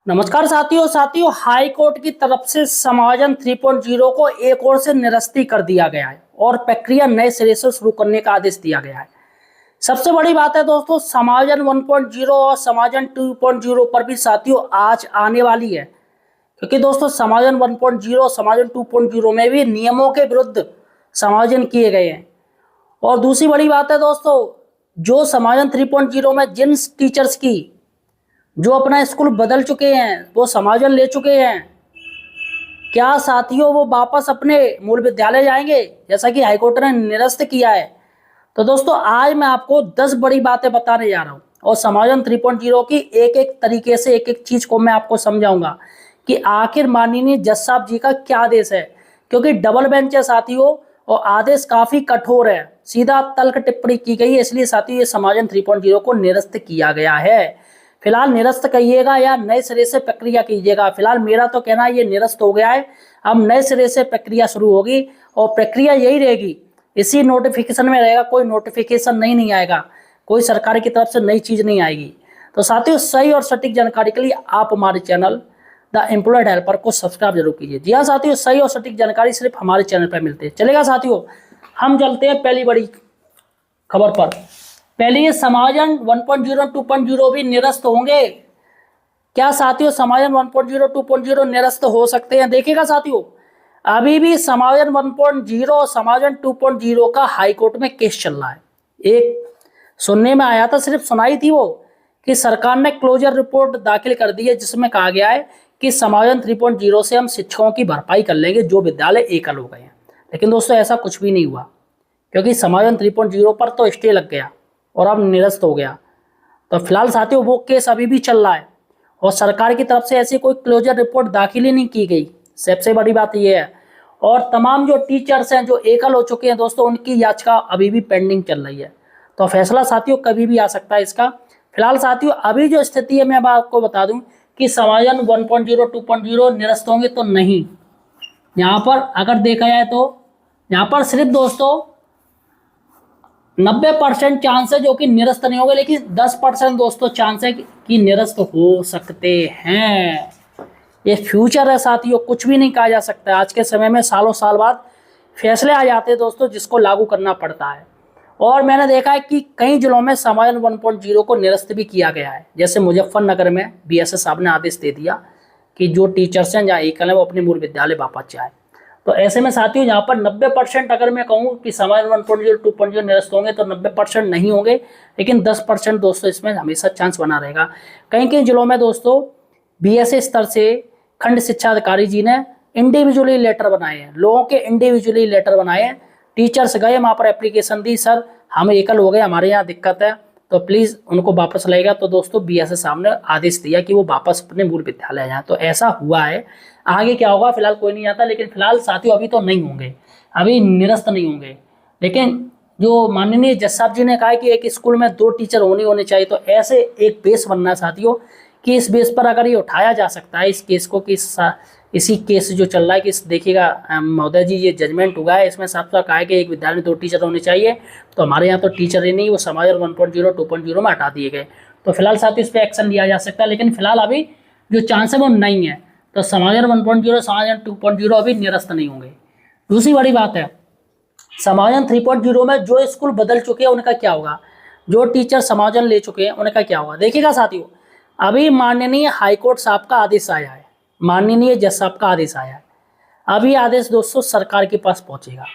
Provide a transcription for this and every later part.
नमस्कार साथियों high court की तरफ से समायोजन 3.0 को एक और से निरस्ती कर दिया गया है और प्रक्रिया नए सिरे से शुरू करने का आदेश दिया गया है। सबसे बड़ी बात है दोस्तों, समायोजन 1.0 और समायोजन 2.0 पर भी साथियों आज आने वाली है, क्योंकि दोस्तों समायोजन 1.0 समायोजन 2.0 में भी नियमों के विरुद्ध समायोजन किए गए हैं। और दूसरी बड़ी बात है दोस्तों, जो समायोजन 3.0 में जिन टीचर्स की जो अपना स्कूल बदल चुके हैं, वो समायोजन ले चुके हैं, क्या साथियों वो वापस अपने मूल विद्यालय जाएंगे जैसा कि हाईकोर्ट ने निरस्त किया है? तो दोस्तों आज मैं आपको 10 बड़ी बातें बताने जा रहा हूं और समायोजन 3.0 की एक एक तरीके से एक एक चीज को मैं आपको समझाऊंगा कि आखिर माननीय जज साहब जी का क्या आदेश है, क्योंकि डबल बेंच है साथियों और आदेश काफी कठोर है, सीधा तल्ख टिप्पणी की गई है। इसलिए साथियों ये समायोजन 3.0 को निरस्त किया गया है। फिलहाल निरस्त कहिएगा या नए सिरे से प्रक्रिया कीजिएगा। फिलहाल मेरा तो कहना है ये निरस्त हो गया है, अब नए सिरे से प्रक्रिया शुरू होगी और प्रक्रिया यही रहेगी, इसी नोटिफिकेशन में रहेगा, कोई नोटिफिकेशन नहीं आएगा, कोई सरकार की तरफ से नई चीज नहीं आएगी। तो साथियों सही और सटीक जानकारी के लिए आप हमारे चैनल द एम्प्लॉयड हेल्पर को सब्सक्राइब जरूर कीजिए। जी हाँ साथियों, सही और सटीक जानकारी सिर्फ हमारे चैनल पर मिलती है। चलेगा साथियों, हम चलते हैं पहली बड़ी खबर पर। पहले ये समायोजन 1.0 2.0 भी निरस्त होंगे क्या साथियों? समायोजन 1.0 2.0 निरस्त हो सकते हैं? देखिएगा साथियों, अभी भी समायोजन 1.0 और समायोजन 2.0 का हाईकोर्ट में केस चल रहा है। एक सुनने में आया था, सिर्फ सुनाई थी वो, कि सरकार ने क्लोजर रिपोर्ट दाखिल कर दी है जिसमें कहा गया है कि समायोजन 3.0 से हम शिक्षकों की भरपाई कर लेंगे जो विद्यालय एकल हो गए हैं। लेकिन दोस्तों ऐसा कुछ भी नहीं हुआ, क्योंकि समायोजन 3.0 पर तो स्टे लग गया और अब निरस्त हो गया। तो फिलहाल साथियों वो केस अभी भी चल रहा है और सरकार की तरफ से ऐसी कोई क्लोजर रिपोर्ट दाखिल ही नहीं की गई। सबसे बड़ी बात यह है। और तमाम जो टीचर्स हैं जो एकल हो चुके हैं दोस्तों, उनकी याचिका अभी भी पेंडिंग चल रही है। तो फैसला साथियों कभी भी आ सकता है इसका। फिलहाल साथियों अभी जो स्थिति है मैं आपको बता दूं कि समायोजन 1.0 2.0 निरस्त होंगे तो नहीं। यहाँ पर अगर देखा जाए तो यहाँ पर सिर्फ दोस्तों 90% चांस है जो कि निरस्त नहीं होंगे, लेकिन 10% दोस्तों चांस है कि निरस्त हो सकते हैं। ये फ्यूचर है साथियों, कुछ भी नहीं कहा जा सकता। आज के समय में सालों साल बाद फैसले आ जाते हैं दोस्तों, जिसको लागू करना पड़ता है। और मैंने देखा है कि कई जिलों में समायोजन 1.0 को निरस्त भी किया गया है। जैसे मुजफ्फरनगर में BSS साहब ने आदेश दे दिया कि जो टीचर्स हैं जहाँ एकल है वो अपने मूल विद्यालय वापस जाए। तो ऐसे में साथियों यहाँ पर 90% अगर मैं कहूँ कि समायोजन 1.0 2.0 निरस्त होंगे तो 90% नहीं होंगे, लेकिन 10% दोस्तों इसमें हमेशा चांस बना रहेगा। कई कई जिलों में दोस्तों BSS स्तर से खंड शिक्षा अधिकारी जी ने इंडिविजुअली लेटर बनाए हैं, लोगों के इंडिविजुअली लेटर बनाए हैं। टीचर्स गए वहाँ पर एप्लीकेशन दी, सर हम एकल हो गए, हमारे यहाँ दिक्कत है, तो प्लीज़ उनको वापस लगेगा। तो दोस्तों BSS साहब ने आदेश दिया कि वो वापस अपने मूल विद्यालय जाएं। तो ऐसा हुआ है। आगे क्या होगा फिलहाल कोई नहीं आता, लेकिन फिलहाल साथियों अभी तो नहीं होंगे, अभी निरस्त नहीं होंगे। लेकिन जो माननीय जज साहब जी ने कहा है कि एक स्कूल में 2 टीचर होने चाहिए, तो ऐसे एक बेस बनना है साथियों कि इस बेस पर अगर ये उठाया जा सकता है इस केस को, कि इसी केस जो चल रहा है कि देखिएगा महोदय जी ये जजमेंट हुआ है, इसमें साफ साफ कहा है कि एक विद्यालय में 2 टीचर होने चाहिए, तो हमारे यहाँ तो टीचर ही नहीं, वो समायोजन 1.0 2.0 में हटा दिए गए। तो फिलहाल साथियों इस पर एक्शन लिया जा सकता है, लेकिन फिलहाल अभी जो चांस है वो नहीं है। तो समायोजन 1.0 समायोजन 2.0 अभी निरस्त नहीं होंगे। दूसरी बड़ी बात है, समायोजन 3.0 में जो स्कूल बदल चुके हैं उनका क्या होगा, जो टीचर समायोजन ले चुके हैं उनका क्या होगा? देखिएगा साथियों, अभी माननीय हाईकोर्ट साहब का आदेश आया है, माननीय जज साहब का आदेश आया है। अभी आदेश दोस्तों सरकार के पास पहुंचेगा,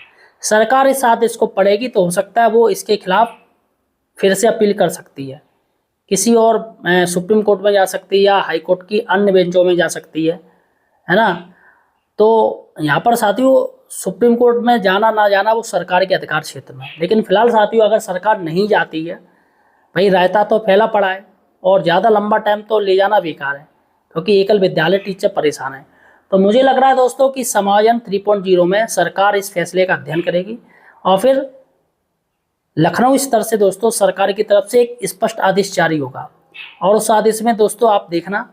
सरकार इस आदेश को पढ़ेगी तो हो सकता है वो इसके खिलाफ फिर से अपील कर सकती है, किसी और सुप्रीम कोर्ट में जा सकती है या हाई कोर्ट की अन्य बेंचों में जा सकती है ना। तो यहाँ पर साथियों सुप्रीम कोर्ट में जाना ना जाना वो सरकार के अधिकार क्षेत्र में, लेकिन फिलहाल साथियों अगर सरकार नहीं जाती है, भाई रायता तो फैला पड़ा है और ज़्यादा लंबा टाइम तो ले जाना बेकार है, क्योंकि एकल विद्यालय टीचर परेशान है। तो मुझे लग रहा है दोस्तों कि समायोजन 3.0 में सरकार इस फैसले का अध्ययन करेगी और फिर लखनऊ स्तर से दोस्तों सरकार की तरफ से एक स्पष्ट आदेश जारी होगा। और उस आदेश में दोस्तों आप देखना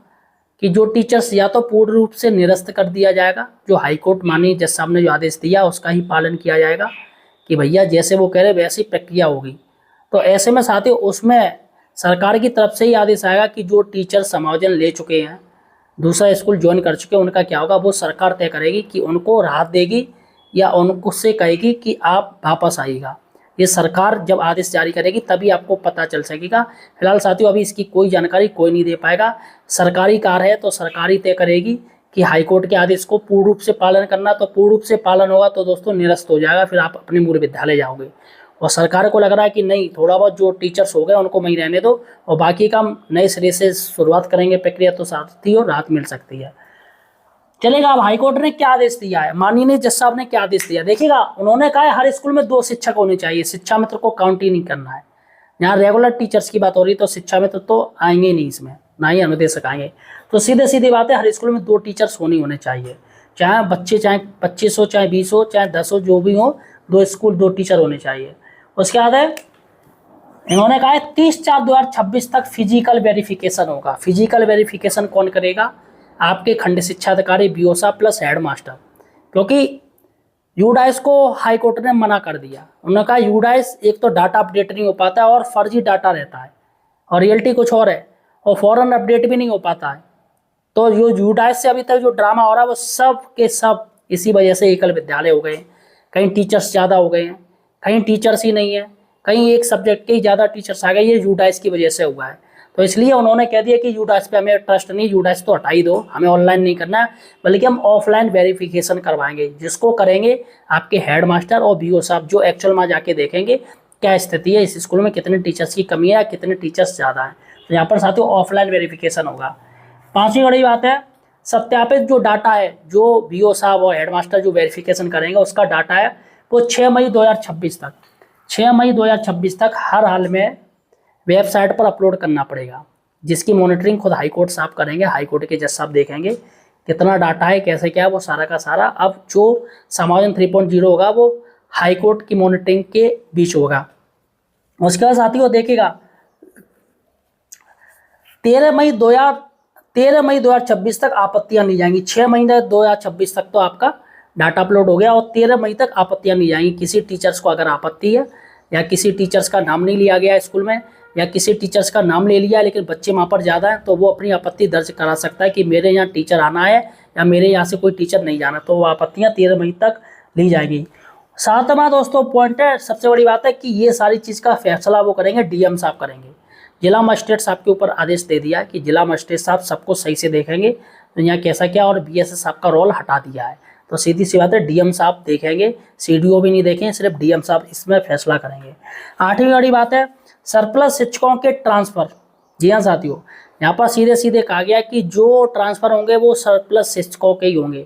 कि जो टीचर्स या तो पूर्ण रूप से निरस्त कर दिया जाएगा, जो हाईकोर्ट माननीय जज साहब ने जो आदेश दिया उसका ही पालन किया जाएगा कि भैया जैसे वो कह रहे वैसी प्रक्रिया होगी। तो ऐसे में साथियों उसमें सरकार की तरफ से ही आदेश आएगा कि जो टीचर समायोजन ले चुके हैं, दूसरा स्कूल ज्वाइन कर चुके हैं उनका क्या होगा, वो सरकार तय करेगी कि उनको राहत देगी या उनको से कहेगी कि आप वापस आइएगा। ये सरकार जब आदेश जारी करेगी तभी आपको पता चल सकेगा। फिलहाल साथियों अभी इसकी कोई जानकारी कोई नहीं दे पाएगा। सरकारी कार्य है तो सरकारी तय करेगी कि हाईकोर्ट के आदेश को पूर्ण रूप से पालन करना, तो पूर्ण रूप से पालन होगा तो दोस्तों निरस्त हो जाएगा, फिर आप अपने मूल विद्यालय जाओगे। और सरकार को लग रहा है कि नहीं, थोड़ा बहुत जो टीचर्स हो गए उनको वहीं रहने दो और बाकी काम नए सिरे से शुरुआत करेंगे प्रक्रिया, तो साथियों राहत मिल सकती है। चलेगा। अब हाईकोर्ट ने क्या आदेश दिया है, माननीय जज साहब ने क्या आदेश दिया, देखिएगा। उन्होंने कहा है हर स्कूल में 2 शिक्षक होने चाहिए, शिक्षा मित्र को काउंट ही नहीं करना है। यहाँ रेगुलर टीचर्स की बात हो रही तो शिक्षा मित्र तो आएंगे नहीं इसमें, ना ही अनुदेशक आएंगे। तो सीधे सीधी बात है, हर स्कूल में 2 टीचर्स होने चाहिए, चाहे बच्चे चाहे 25 हो, चाहे 20 हो, चाहे 10 हो, जो भी हो, 2 टीचर होने चाहिए। उसके बाद है इन्होंने कहा है 30/4/2026 तक फिजिकल वेरिफिकेशन होगा। फिजिकल वेरिफिकेशन कौन करेगा, आपके खंड शिक्षा अधिकारी, बीओसा प्लस हेड मास्टर, क्योंकि यूडाइस को हाई कोर्ट ने मना कर दिया। उन्होंने कहा यूडाइस एक तो डाटा अपडेट नहीं हो पाता है और फर्जी डाटा रहता है और रियलिटी कुछ और है, और फौरन अपडेट भी नहीं हो पाता है। तो जो यूडाइस से अभी तक जो ड्रामा हो रहा है वो सब के सब इसी वजह से एकल विद्यालय हो गए। कहीं टीचर्स ज़्यादा हो गए हैं, कहीं टीचर्स ही नहीं है, कहीं एक सब्जेक्ट के ही ज़्यादा टीचर्स आ गए, ये यूडाइस की वजह से हुआ है। तो इसलिए उन्होंने कह दिया कि यूडाइस पे हमें ट्रस्ट नहीं, यूडाइस तो हटा ही दो, हमें ऑनलाइन नहीं करना है, बल्कि हम ऑफलाइन वेरिफिकेशन करवाएंगे, जिसको करेंगे आपके हेड मास्टर और बीओ साहब, जो एक्चुअल में जाके देखेंगे क्या स्थिति है, इस स्कूल में कितने टीचर्स की कमी है, कितने टीचर्स ज़्यादा हैं। तो यहाँ पर साथियों ऑफलाइन वेरिफिकेशन होगा। 5वीं बड़ी बात है, सत्यापित जो डाटा है, जो बीओ साहब और हेड मास्टर जो वेरिफिकेशन करेंगे उसका डाटा है वो 6 मई 2026 तक 6 मई 2026 तक हर हाल में वेबसाइट पर अपलोड करना पड़ेगा, जिसकी मॉनिटरिंग खुद हाईकोर्ट साहब करेंगे। हाईकोर्ट के जज साहब देखेंगे कितना डाटा है, कैसे क्या है, वो सारा का सारा। अब जो समायोजन 3.0 होगा वो हाईकोर्ट की मॉनिटरिंग के बीच होगा। उसके बाद साथियों देखिएगा 13 मई 2026 तक आपत्तियां नहीं जाएंगी। 6 महीने 2026 तक तो आपका डाटा अपलोड हो गया और 13 मई तक आपत्तियां नहीं जाएंगी। किसी टीचर्स को अगर आपत्ति है या किसी टीचर्स का नाम नहीं लिया गया स्कूल में, या किसी टीचर्स का नाम ले लिया लेकिन बच्चे वहाँ पर ज़्यादा हैं, तो वो अपनी आपत्ति दर्ज करा सकता है कि मेरे यहाँ टीचर आना है या मेरे यहाँ से कोई टीचर नहीं जाना, तो वो आपत्तियाँ 13 मई तक ली जाएगी। 7वां दोस्तों पॉइंट है, सबसे बड़ी बात है कि ये सारी चीज़ का फैसला वो करेंगे, डीएम साहब करेंगे। जिला मजिस्ट्रेट साहब के ऊपर आदेश दे दिया कि जिला मजिस्ट्रेट साहब सबको सही से देखेंगे, तो यहाँ कैसा क्या, और बीएसएस साहब का रोल हटा दिया है। तो सीधी सी बात है डीएम साहब देखेंगे, सीडीओ भी नहीं देखेंगे, सिर्फ डीएम साहब इसमें फैसला करेंगे। 8वीं बड़ी बात है सरप्लस शिक्षकों के ट्रांसफ़र। जी हाँ साथियों, यहाँ पर सीधे सीधे कहा गया कि जो ट्रांसफ़र होंगे वो सरप्लस शिक्षकों के ही होंगे।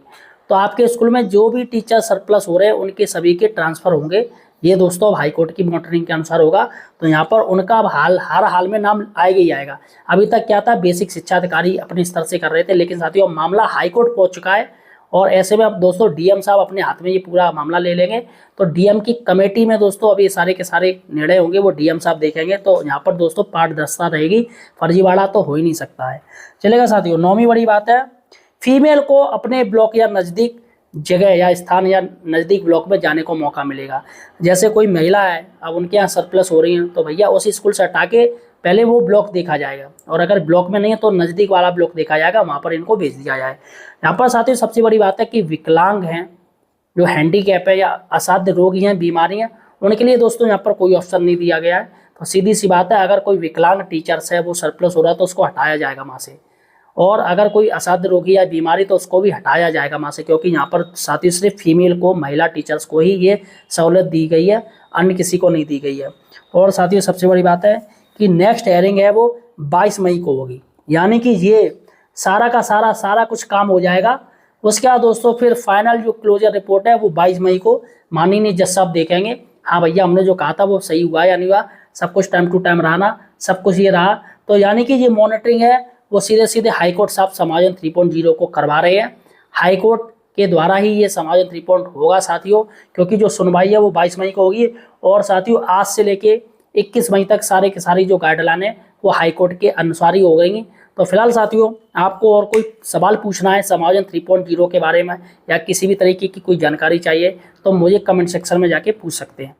तो आपके स्कूल में जो भी टीचर सरप्लस हो रहे हैं उनके सभी के ट्रांसफ़र होंगे। ये दोस्तों अब हाईकोर्ट की मॉनिटरिंग के अनुसार होगा, तो यहाँ पर उनका अब हर हाल में नाम आएगा ही आएगा। अभी तक क्या था, बेसिक शिक्षा अधिकारी अपने स्तर से कर रहे थे, लेकिन साथियों मामला हाईकोर्ट पहुँच चुका है और ऐसे में अब दोस्तों डीएम साहब अपने हाथ में ये पूरा मामला ले लेंगे। तो डीएम की कमेटी में दोस्तों अभी सारे के सारे निर्णय होंगे वो डीएम साहब देखेंगे। तो यहाँ पर दोस्तों पारदर्शिता रहेगी, फर्जीवाड़ा तो हो ही नहीं सकता है। चलेगा साथियों। 9वीं बड़ी बात है, फीमेल को अपने ब्लॉक या नज़दीक जगह या स्थान या नज़दीक ब्लॉक में जाने को मौका मिलेगा। जैसे कोई महिला है, अब उनके यहाँ सरप्लस हो रही हैं, तो भैया उस स्कूल से हटा के पहले वो ब्लॉक देखा जाएगा, और अगर ब्लॉक में नहीं है तो नज़दीक वाला ब्लॉक देखा जाएगा, वहाँ पर इनको भेज दिया जाए। यहाँ पर साथियों सबसे बड़ी बात है कि विकलांग हैं, जो हैंडीकैप है या असाध्य रोगी हैं, बीमारी हैं, उनके लिए दोस्तों यहाँ पर कोई ऑप्शन नहीं दिया गया है। तो सीधी सी बात है, अगर कोई विकलांग टीचर्स है वो सरप्लस हो रहा है तो उसको हटाया जाएगा वहाँ से, और अगर कोई असाध्य रोगी या बीमारी तो उसको भी हटाया जाएगा वहाँ से, क्योंकि यहाँ पर साथ ही सिर्फ फीमेल को, महिला टीचर्स को ही ये सहूलत दी गई है, अन्य किसी को नहीं दी गई है। और साथियों सबसे बड़ी बात है कि नेक्स्ट हेयरिंग है वो 22 मई को होगी, यानी कि ये सारा का सारा कुछ काम हो जाएगा। उसके बाद दोस्तों फिर फाइनल जो क्लोजर रिपोर्ट है वो 22 मई को माननीय जज साहब देखेंगे। हाँ भैया हमने जो कहा था वो सही हुआ या नहीं हुआ, सब कुछ टाइम टू टाइम रहा ना, सब कुछ ये रहा। तो यानी कि ये मॉनिटरिंग है वो सीधे सीधे हाईकोर्ट साहब समायोजन 3.0 को करवा रहे हैं। हाईकोर्ट के द्वारा ही ये समायोजन 3.0 होगा साथियों, क्योंकि जो सुनवाई है वो 22 मई को होगी। और साथियों आज से लेके 21 मई तक सारे के सारी जो गाइडलाइन है वो हाईकोर्ट के अनुसार ही हो गई। तो फिलहाल साथियों आपको और कोई सवाल पूछना है समायोजन 3.0 के बारे में या किसी भी तरीके की कोई जानकारी चाहिए तो मुझे कमेंट सेक्शन में जाके पूछ सकते हैं।